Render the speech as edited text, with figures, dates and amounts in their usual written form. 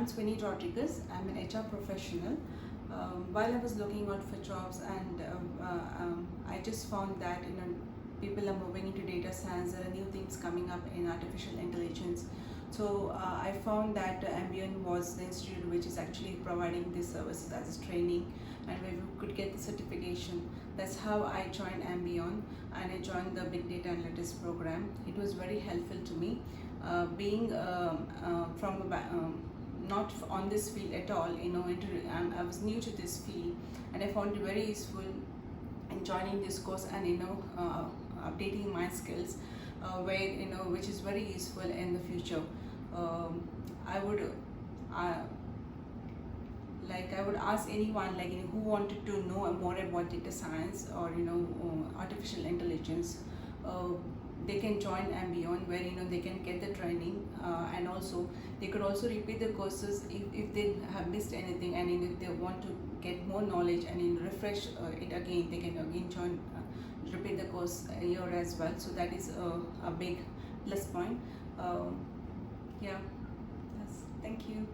I'm Sweeny. I'm an HR professional. While I was looking out for jobs, and I just found that people are moving into data science. There are new things coming up in artificial intelligence. So I found that Ambeone was the institute which is actually providing these services as a training, and where we could get the certification. That's how I joined Ambeone, and I joined the Big Data Analytics program. It was very helpful to me, being from a not on this field at all. I was new to this field, and I found it very useful in joining this course and updating my skills, which is very useful in the future. I would I would ask anyone who wanted to know more about data science or artificial intelligence. They can join Ambeone, where they can get the training, and also they could also repeat the courses if they have missed anything, and if they want to get more knowledge and refresh it again, they can again join, repeat the course here as well. So that is a big plus point. Yeah, thank you.